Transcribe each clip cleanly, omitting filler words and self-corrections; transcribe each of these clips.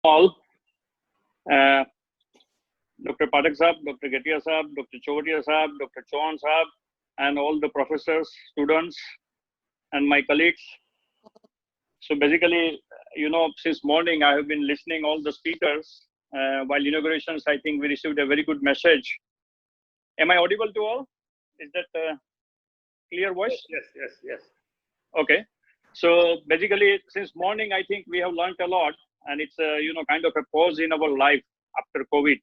all, uh, Dr. Patel Saab, Dr. Getia Saab, Dr. Chovatia Saab, Dr. Chauhan Saab, and all the professors, students, and my colleagues. So basically, since morning I have been listening all the speakers. While inaugurations, I think we received a very good message. Am I audible to all? Is that clear voice? Yes. Okay. So basically, since morning, I think we have learned a lot, and it's kind of a pause in our life after COVID.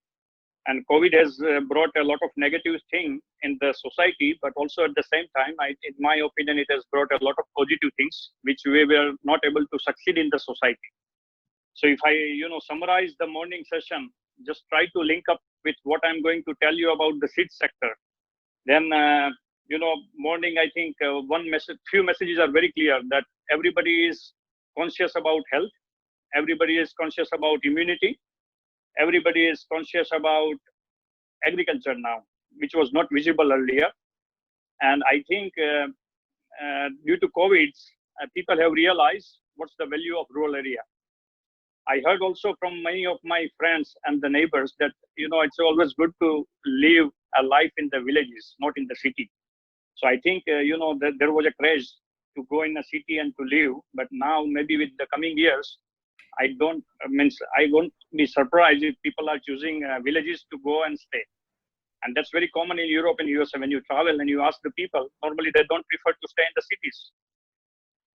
And COVID has brought a lot of negative thing in the society, but also at the same time, in my opinion, it has brought a lot of positive things which we were not able to succeed in the society. So if I summarize the morning session, just try to link up with what I'm going to tell you about the seed sector. Then morning, I think few messages are very clear that everybody is conscious about health, everybody is conscious about immunity, everybody is conscious about agriculture now, which was not visible earlier. And I think due to COVID, people have realized what's the value of rural area. I heard also from many of my friends and the neighbors that, it's always good to live a life in the villages, not in the city. So I think, that there was a craze to go in a city and to live, but now maybe with the coming years, I won't be surprised if people are choosing villages to go and stay. And that's very common in Europe and USA. When you travel and you ask the people, normally they don't prefer to stay in the cities.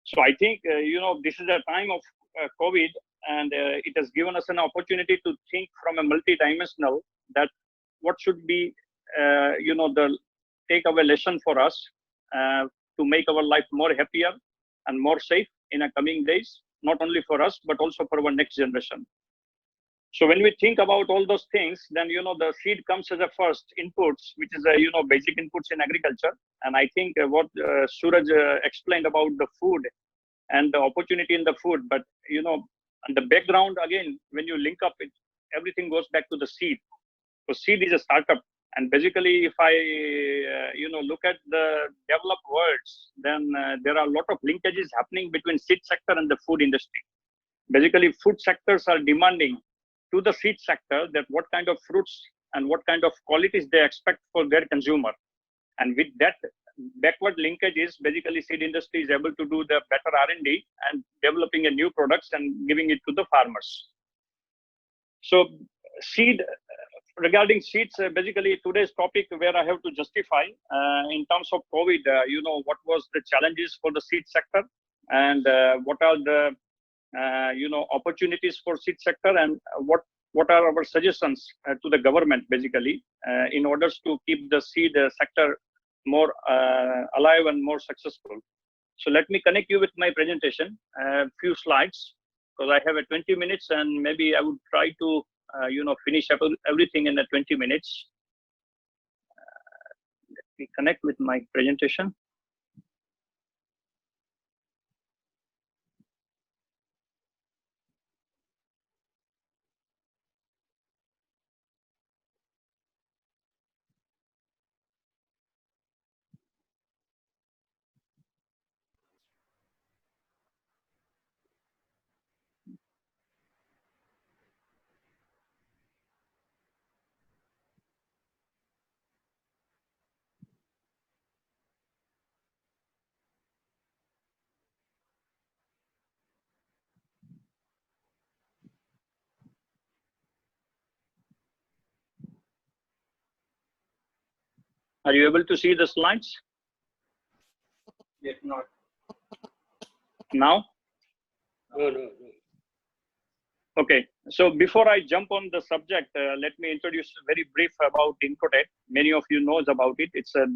So I think, this is a time of COVID, and it has given us an opportunity to think from a multi-dimensional that what should be, the take-away lesson for us to make our life more happier and more safe in the coming days, not only for us, but also for our next generation. So when we think about all those things, then, the seed comes as a first inputs, which is basic inputs in agriculture. And I think what Suraj explained about the food and the opportunity in the food, but, and the background, again, when you link up it, everything goes back to the seed. So seed is a startup. And basically, if I, look at the developed worlds, then there are a lot of linkages happening between seed sector and the food industry. Basically, food sectors are demanding to the seed sector that what kind of fruits and what kind of qualities they expect for their consumer. And with that backward linkages, basically seed industry is able to do the better R&D and developing a new products and giving it to the farmers. So regarding seeds, basically today's topic where I have to justify in terms of COVID, what was the challenges for the seed sector and what are the opportunities for seed sector, and what are our suggestions to the government basically in order to keep the seed sector more alive and more successful. So let me connect you with my presentation, a few slides, because I have a 20 minutes and maybe I would try to finish up everything in the 20 minutes. Let me connect with my presentation. Are you able to see the slides? Yet not. Now? No. Okay, so before I jump on the subject, let me introduce very brief about INCOTEC. Many of you knows about it. It's a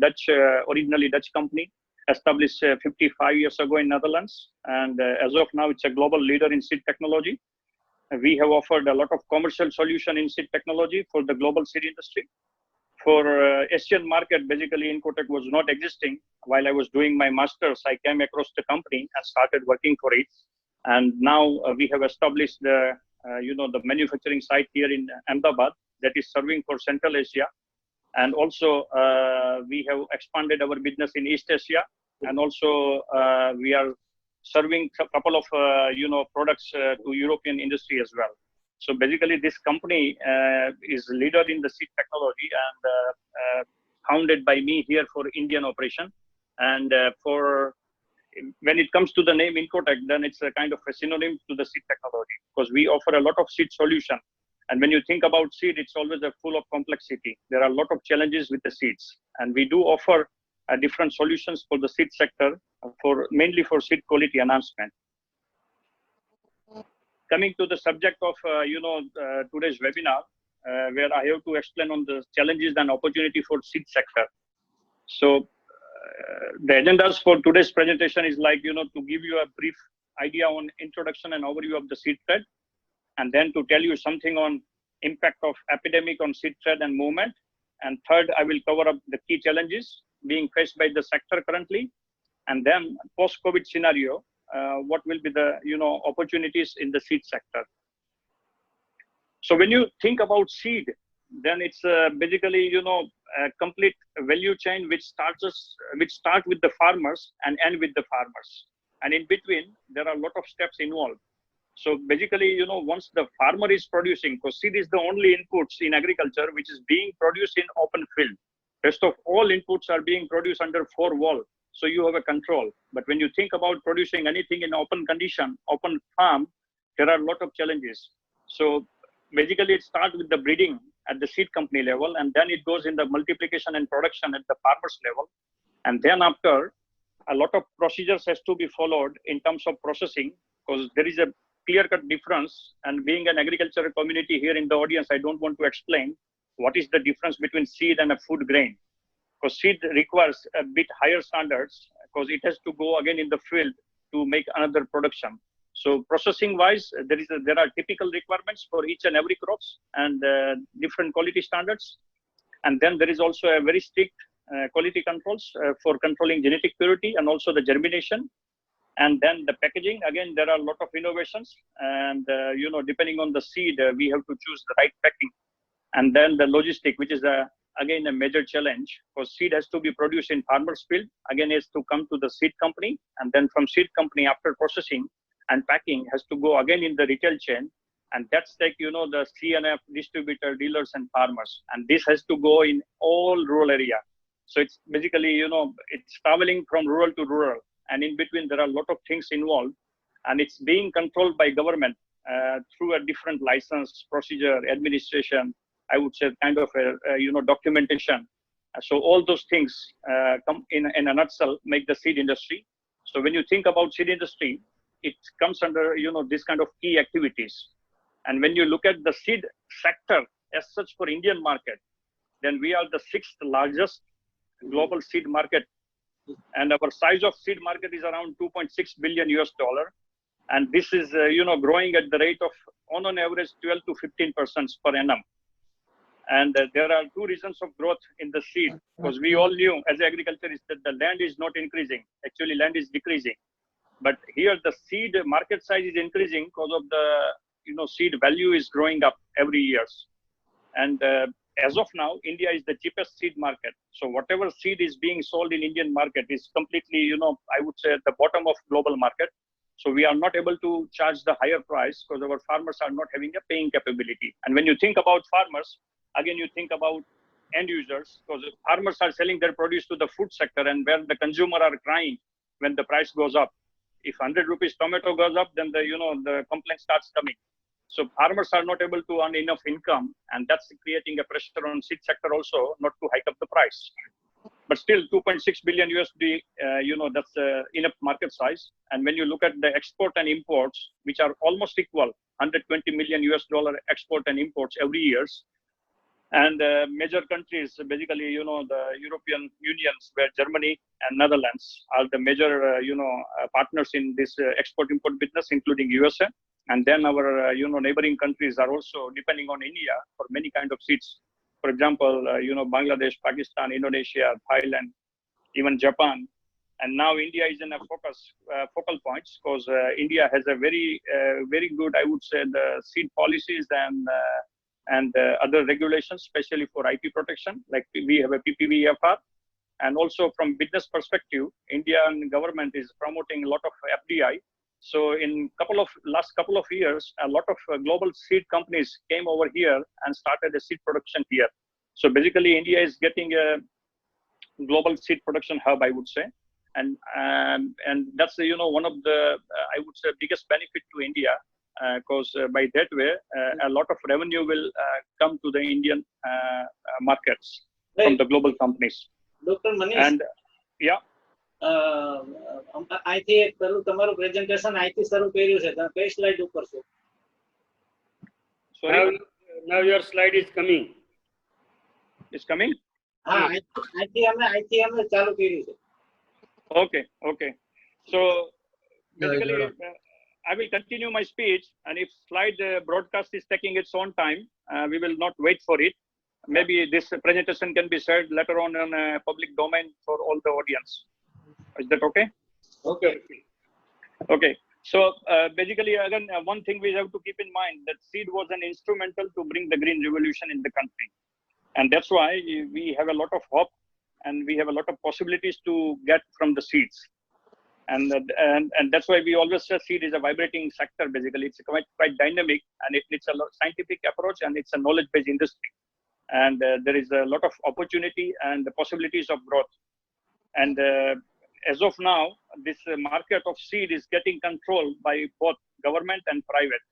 originally Dutch company, established 55 years ago in Netherlands. And as of now, it's a global leader in seed technology. We have offered a lot of commercial solution in seed technology for the global seed industry. For Asian market, basically INCOTEC was not existing. While I was doing my master's, I came across the company and started working for it. And now we have established the manufacturing site here in Ahmedabad that is serving for Central Asia. And also we have expanded our business in East Asia. And also we are serving a couple of, products to European industry as well. So basically, this company is leader in the seed technology and founded by me here for Indian operation. And for when it comes to the name INCOTEC, then it's a kind of a synonym to the seed technology because we offer a lot of seed solution. And when you think about seed, it's always a full of complexity. There are a lot of challenges with the seeds, and we do offer different solutions for the seed sector, for mainly for seed quality enhancement. Coming to the subject of today's webinar, where I have to explain on the challenges and opportunity for seed sector. So the agendas for today's presentation is like to give you a brief idea on introduction and overview of the seed trade, and then to tell you something on impact of epidemic on seed trade and movement. And third, I will cover up the key challenges being faced by the sector currently, and then post-COVID scenario, what will be the opportunities in the seed sector. So when you think about seed, then it's basically a complete value chain which start with the farmers and end with the farmers, and in between there are a lot of steps involved. So basically, once the farmer is producing, because seed is the only inputs in agriculture which is being produced in open field. Rest of all inputs are being produced under four wall. So you have a control. But when you think about producing anything in open condition, open farm, there are a lot of challenges. So basically it starts with the breeding at the seed company level, and then it goes in the multiplication and production at the farmers level. And then after, a lot of procedures has to be followed in terms of processing, because there is a clear-cut difference. And being an agricultural community here in the audience, I don't want to explain what is the difference between seed and a food grain. Because seed requires a bit higher standards, because it has to go again in the field to make another production. So processing wise, there are typical requirements for each and every crops and different quality standards. And then there is also a very strict quality controls for controlling genetic purity and also the germination. And then the packaging, again, there are a lot of innovations. And, depending on the seed, we have to choose the right packing. And then the logistic, which is again a major challenge, because seed has to be produced in farmer's field, again has to come to the seed company, and then from seed company after processing and packing has to go again in the retail chain, and that's like the CNF, distributor, dealers and farmers, and this has to go in all rural area. So it's basically it's traveling from rural to rural, and in between there are a lot of things involved, and it's being controlled by government through a different license, procedure, administration, I would say kind of a documentation. So all those things come in a nutshell make the seed industry. So when you think about seed industry, it comes under this kind of key activities. And when you look at the seed sector as such for Indian market, then we are the 6th largest global seed market, and our size of seed market is around $2.6 billion US. And this is growing at the rate of on average 12 to 15% per annum. And there are two reasons of growth in the seed, because we all knew as agriculturists that the land is not increasing. Actually, land is decreasing. But here the seed market size is increasing because of the seed value is growing up every year. And as of now, India is the cheapest seed market. So whatever seed is being sold in Indian market is completely, I would say at the bottom of global market. So we are not able to charge the higher price because our farmers are not having a paying capability. And when you think about farmers, again, you think about end users, because farmers are selling their produce to the food sector, and where the consumer are crying when the price goes up. If 100 rupees tomato goes up, then the complaint starts coming. So farmers are not able to earn enough income, and that's creating a pressure on seed sector also not to hike up the price. But still 2.6 billion USD, that's enough market size. And when you look at the export and imports, which are almost equal, 120 million US dollar export and imports every year. And major countries, basically, the European unions, where Germany and Netherlands are the major, partners in this export-import business, including USA. And then our, neighboring countries are also depending on India for many kind of seeds. For example, Bangladesh, Pakistan, Indonesia, Thailand, even Japan. And now India is in a focal points, because India has a very, very good, I would say, the seed policies and other regulations, especially for IP protection, like we have a PPVFR. And also from business perspective, Indian government is promoting a lot of FDI, So in last couple of years, a lot of global seed companies came over here and started a seed production here. So basically, India is getting a global seed production hub, I would say, and that's one of the I would say biggest benefit to India, because by that way a lot of revenue will come to the Indian markets from the global companies. Dr. Manish, And yeah. અહીંથી એક પેલું તમારું presentation અહીંથી શરૂ કર્યું છે તમે કઈ સ્લાઇડ ઉપર છો? Sorry, Now your slide is coming. it's coming. હા, અહીંથી અમે ચાલુ કર્યું છે. Okay. So basically, I will continue my speech, and if slide broadcast is taking its own time, we will not wait for it. Maybe this presentation can be shared later on in a public domain for all the audience. Is that okay? Okay. So basically, again, one thing we have to keep in mind that seed was an instrumental to bring the green revolution in the country, and that's why we have a lot of hope and we have a lot of possibilities to get from the seeds. And that's why we always say seed is a vibrating sector. Basically, it's quite dynamic, and it's a scientific approach, and it's a knowledge-based industry. And there is a lot of opportunity and the possibilities of growth. And as of now, this market of seed is getting controlled by both government and private.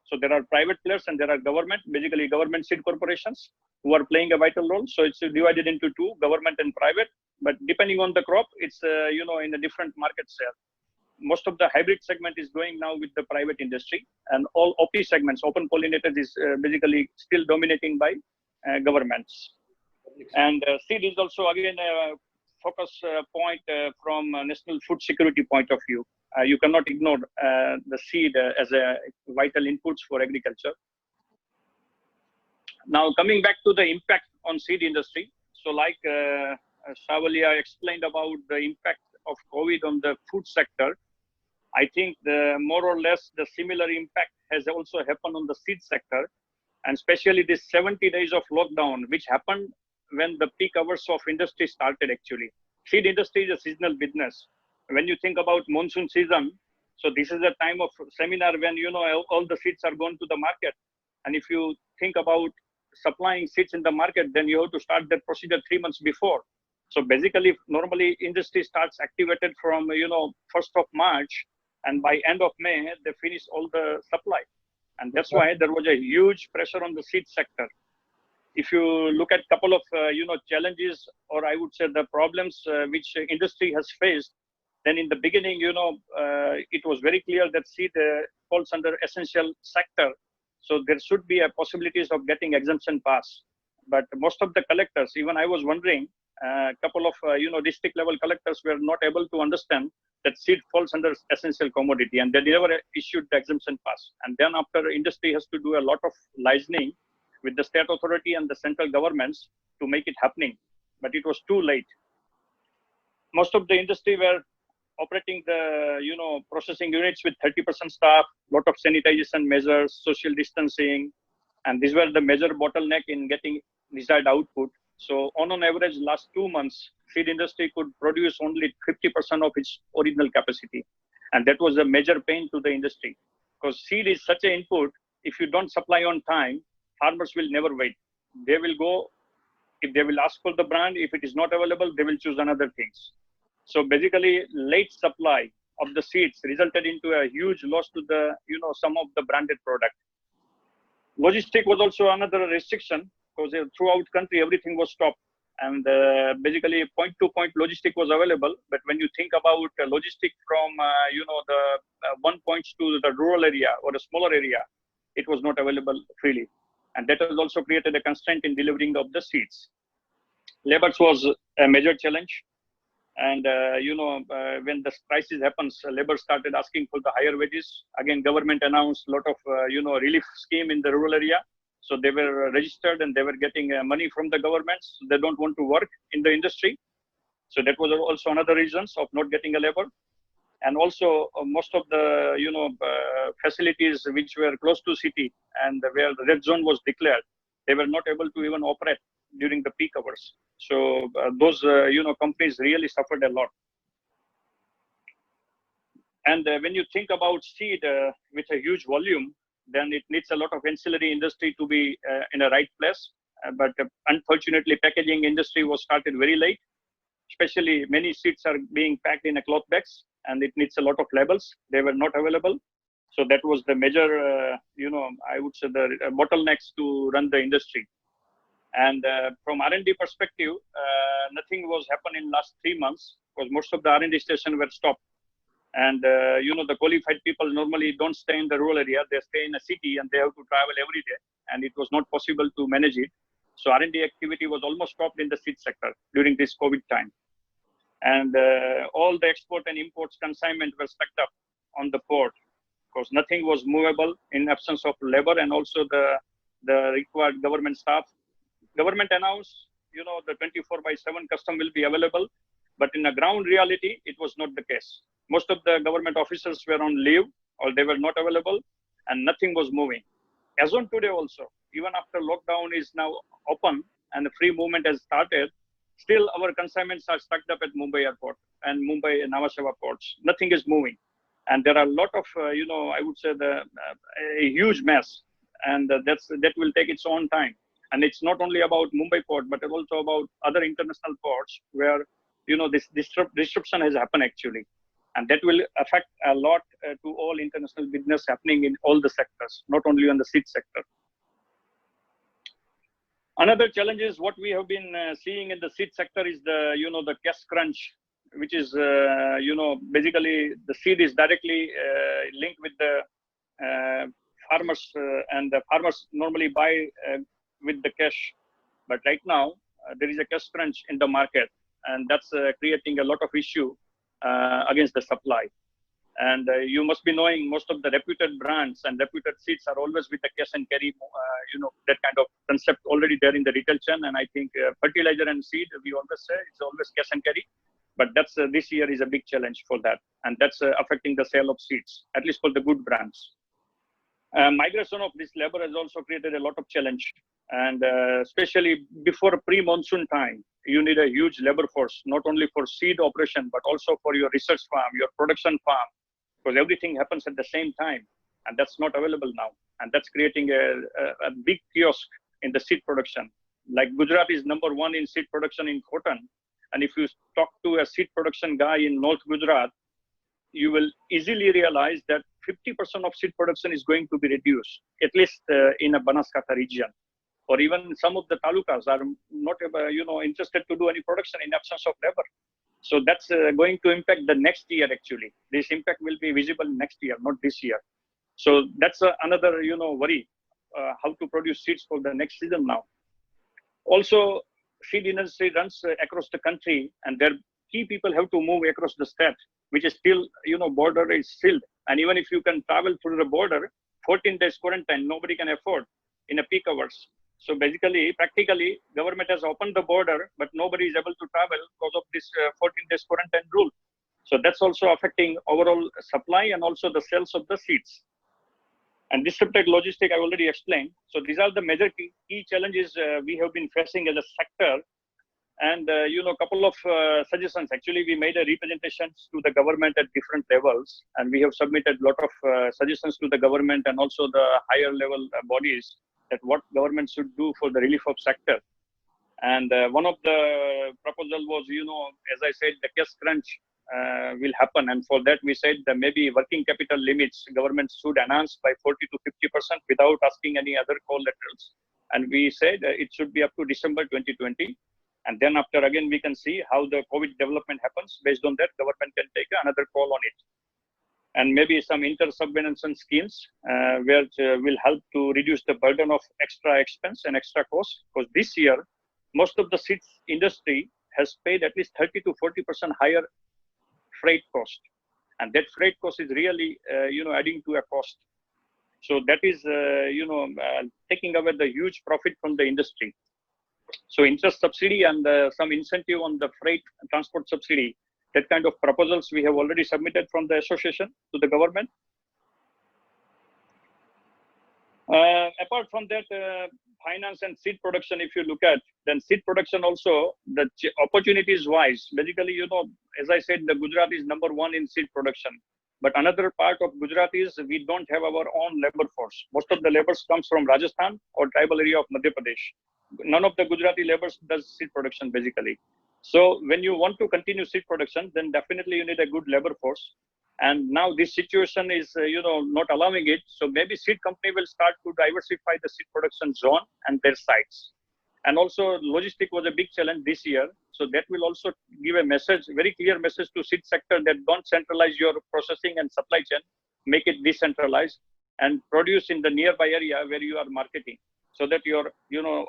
So there are private players and there are basically government seed corporations who are playing a vital role. So it's divided into two, government and private. But depending on the crop, it's in a different market share. Most of the hybrid segment is going now with the private industry, and all OP segments, open pollinators, is basically still dominating by governments. And seed is also again a focus point from a national food security point of view. You cannot ignore the seed as a vital inputs for agriculture. Now coming back to the impact on seed industry, so like Shavalia explained about the impact of COVID on the food sector, I think more or less the similar impact has also happened on the seed sector, and especially this 70 days of lockdown, which happened when the peak hours of industry started actually. Seed industry is a seasonal business. When you think about monsoon season, so this is a time of seminar when all the seeds are going to the market. And if you think about supplying seeds in the market, then you have to start that procedure 3 months before. So basically, normally industry starts activated from 1st of March, and by end of May, they finish all the supply. And that's why there was a huge pressure on the seed sector. If you look at couple of challenges, or I would say the problems which industry has faced, then in the beginning it was very clear that seed falls under essential sector, so there should be a possibilities of getting exemption pass. But most of the collectors, even I was wondering, a couple of district level collectors were not able to understand that seed falls under essential commodity, and they never issued the exemption pass. And then after, industry has to do a lot of liaising with the state authority and the central governments to make it happening, but it was too late. Most of the industry were operating the processing units with 30% staff, lot of sanitization measures, social distancing, and these were the major bottleneck in getting desired output. So on average, last 2 months, seed industry could produce only 50% of its original capacity, and that was a major pain to the industry, because seed is such an input. If you don't supply on time, farmers will never wait. They will go, if they will ask for the brand, if it is not available, they will choose another things. So basically, late supply of the seeds resulted into a huge loss to the, some of the branded product. Logistic was also another restriction, because throughout country, everything was stopped. And basically, point to point logistic was available. But when you think about logistic from, the one point to the rural area or a smaller area, it was not available freely. And that has also created a constraint in delivering of the seeds. Labor was a major challenge. And, when the crisis happens, labor started asking for the higher wages. Again, government announced a lot of, relief scheme in the rural area. So they were registered and they were getting money from the governments. They don't want to work in the industry. So that was also another reasons of not getting a labor. And also most of the, facilities which were close to city and where the red zone was declared, they were not able to even operate during the peak hours. So those, companies really suffered a lot. And when you think about seed with a huge volume, then it needs a lot of ancillary industry to be in a right place. But unfortunately, packaging industry was started very late. Especially many seeds are being packed in a cloth bags, and it needs a lot of labels. They were not available. So that was the major, I would say the bottlenecks to run the industry. And from R&D perspective, nothing was happening in last 3 months because most of the R&D stations were stopped. And the qualified people normally don't stay in the rural area; they stay in a city, and they have to travel every day. And it was not possible to manage it. So R&D activity was almost stopped in the seed sector during this COVID time. And all the export and imports consignment were stuck up on the port because nothing was movable in absence of labor and also the required government staff. Government announced, the 24/7 custom will be available, but in the ground reality, it was not the case. Most of the government officers were on leave or they were not available and nothing was moving. As on today also, even after lockdown is now open and the free movement has started, still our consignments are stuck up at Mumbai airport and Mumbai and Navashava ports. Nothing is moving. And there are a lot of, I would say a huge mess, and that will take its own time. And it's not only about Mumbai port, but also about other international ports where, this disruption has happened actually. And that will affect a lot to all international business happening in all the sectors, not only on the seed sector. Another challenge is what we have been seeing in the seed sector is the cash crunch, which is, basically the seed is directly linked with the farmers, and the farmers normally buy with the cash. But right now, there is a cash crunch in the market, and that's creating a lot of issue against the supply. And you must be knowing most of the reputed brands and reputed seeds are always with the cash and carry, that kind of concept already there in the retail chain. And I think fertilizer and seed, we always say it's always cash and carry. But that's this year is a big challenge for that. And that's affecting the sale of seeds, at least for the good brands. Migration of this labor has also created a lot of challenge. And especially before pre-monsoon time, you need a huge labor force, not only for seed operation, but also for your research farm, your production farm, because everything happens at the same time. And that's not available now. And that's creating a big kiosk in the seed production. Like Gujarat is #1 in seed production in cotton. And if you talk to a seed production guy in North Gujarat, you will easily realize that 50% of seed production is going to be reduced, at least in a Banaskantha region. Or even some of the talukas are not, interested to do any production in absence of labor. So that's going to impact the next year actually. This impact will be visible next year, not this year. So that's another, worry, how to produce seeds for the next season now. Also, seed industry runs across the country, and their key people have to move across the state, which is still, border is sealed. And even if you can travel through the border, 14 days quarantine, nobody can afford in a peak hours. So basically, practically, government has opened the border, but nobody is able to travel because of this 14 days quarantine rule. So that's also affecting overall supply and also the sales of the seeds. And disrupted logistics, I already explained. So these are the major key challenges we have been facing as a sector. And, couple of suggestions. Actually, we made a representations to the government at different levels. And we have submitted a lot of suggestions to the government and also the higher level bodies that what government should do for the relief of sector. And one of the proposal was, as I said, the cash crunch will happen. And for that, we said that maybe working capital limits government should enhance by 40 to 50% without asking any other collaterals. And we said it should be up to December 2020. And then after again, we can see how the COVID development happens. Based on that, government can take another call on it. And maybe some inter-subvention schemes which will help to reduce the burden of extra expense and extra cost. Because this year, most of the seeds industry has paid at least 30 to 40% higher freight cost. And that freight cost is really, adding to a cost. So that is, taking away the huge profit from the industry. So interest subsidy and some incentive on the freight and transport subsidy, that kind of proposals we have already submitted from the association to the government. Apart from that, finance and seed production, if you look at, then seed production also, the opportunities wise, basically, as I said, the Gujarat is #1 in seed production. But another part of Gujarat is we don't have our own labor force. Most of the laborers comes from Rajasthan or tribal area of Madhya Pradesh. None of the Gujarati laborers does seed production basically. So when you want to continue seed production, then definitely you need a good labor force. And now this situation is, not allowing it. So maybe seed company will start to diversify the seed production zone and their sites. And also logistic was a big challenge this year. So that will also give a message, very clear message to seed sector that don't centralize your processing and supply chain, make it decentralized and produce in the nearby area where you are marketing so that your,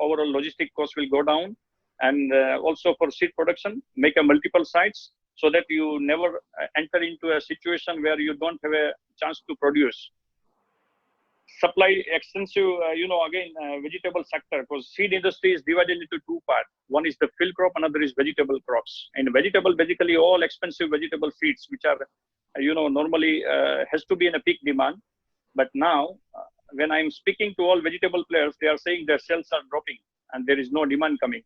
overall logistic cost will go down. And also for seed production, make a multiple sites so that you never enter into a situation where you don't have a chance to produce. Supply extensive, vegetable sector, because seed industry is divided into two parts. One is the field crop, another is vegetable crops. And vegetable, basically all expensive vegetable seeds, which are, normally has to be in a peak demand. But now, when I'm speaking to all vegetable players, they are saying their sales are dropping and there is no demand coming.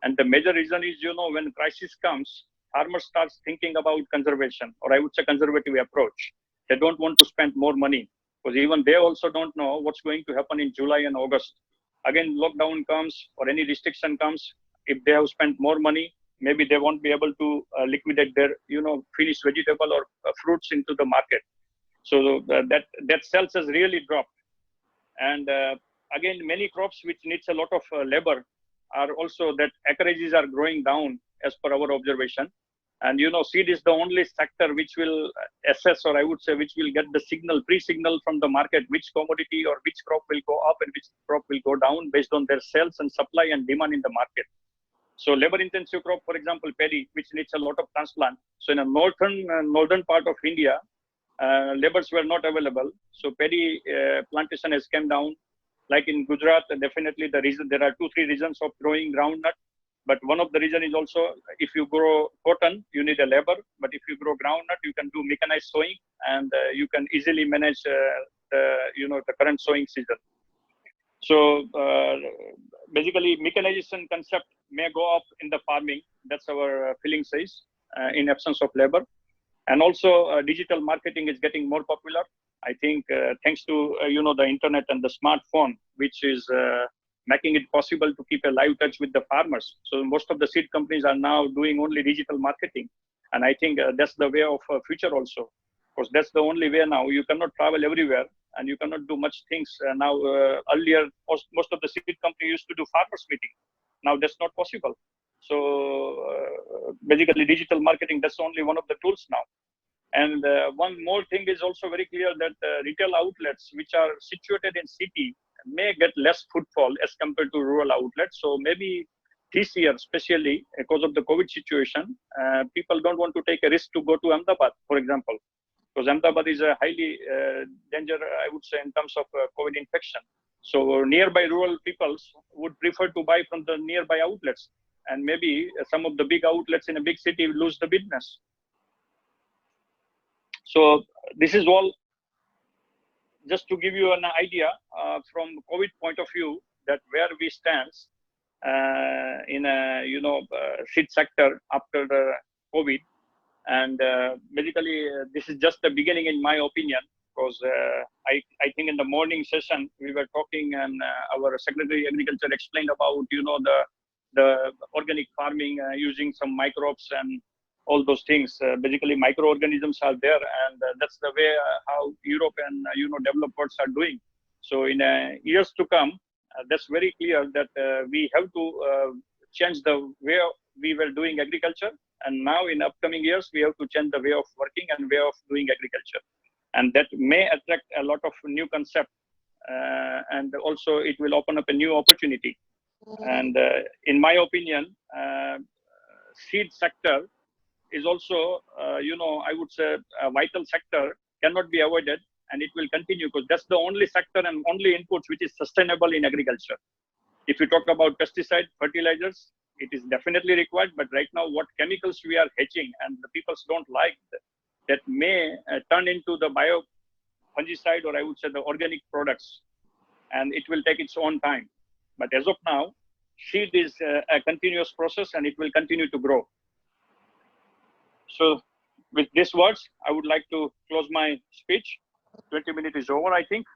And the major reason is, when crisis comes, farmers starts thinking about conservation, or I would say conservative approach. They don't want to spend more money because even they also don't know what's going to happen in July and August. Again, lockdown comes or any restriction comes. If they have spent more money, maybe they won't be able to liquidate their, finished vegetable or fruits into the market. So that sales has really dropped. And again, many crops which needs a lot of labor are also that acreages are growing down as per our observation. And, seed is the only sector which will assess, or I would say, which will get the signal, pre-signal from the market, which commodity or which crop will go up and which crop will go down based on their sales and supply and demand in the market. So labor-intensive crop, for example, paddy, which needs a lot of transplant. So in a northern part of India, laborers were not available. So paddy plantation has come down. Like in Gujarat, definitely there are 2-3 reasons of growing groundnut. But one of the reason is also if you grow cotton, you need a labor. But if you grow groundnut, you can do mechanized sowing and you can easily manage the current sowing season. So basically, mechanization concept may go up in the farming. That's our feeling says in absence of labor. And also digital marketing is getting more popular. I think thanks to, the internet and the smartphone, which is making it possible to keep a live touch with the farmers. So most of the seed companies are now doing only digital marketing. And I think that's the way of future also, because that's the only way now. You cannot travel everywhere and you cannot do much things. Now, earlier, most of the seed companies used to do farmers meeting. Now that's not possible. So basically digital marketing, that's only one of the tools now. And one more thing is also very clear that retail outlets, which are situated in city, may get less footfall as compared to rural outlets. So maybe this year, especially because of the COVID situation, people don't want to take a risk to go to Ahmedabad, for example, because Ahmedabad is a highly danger, I would say, in terms of COVID infection. So nearby rural peoples would prefer to buy from the nearby outlets. And maybe some of the big outlets in a big city will lose the business. So this is all just to give you an idea from COVID point of view that where we stand in a seed sector after the COVID. And basically this is just the beginning in my opinion, because I think in the morning session we were talking and our Secretary Agriculture explained about the organic farming using some microbes and all those things. Basically microorganisms are there, and that's the way how Europe and developed worlds are doing. So in years to come, that's very clear that we have to change the way we were doing agriculture, and now in upcoming years we have to change the way of working and way of doing agriculture, and that may attract a lot of new concept, and also it will open up a new opportunity. And in my opinion, seed sector is also, I would say a vital sector, cannot be avoided, and it will continue because that's the only sector and only inputs which is sustainable in agriculture. If you talk about pesticide, fertilizers, it is definitely required, but right now what chemicals we are hedging and the people don't like that may turn into the bio fungicide, or I would say the organic products, and it will take its own time. But as of now, seed is a continuous process and it will continue to grow. So with these words, I would like to close my speech. 20 minutes is over, I think.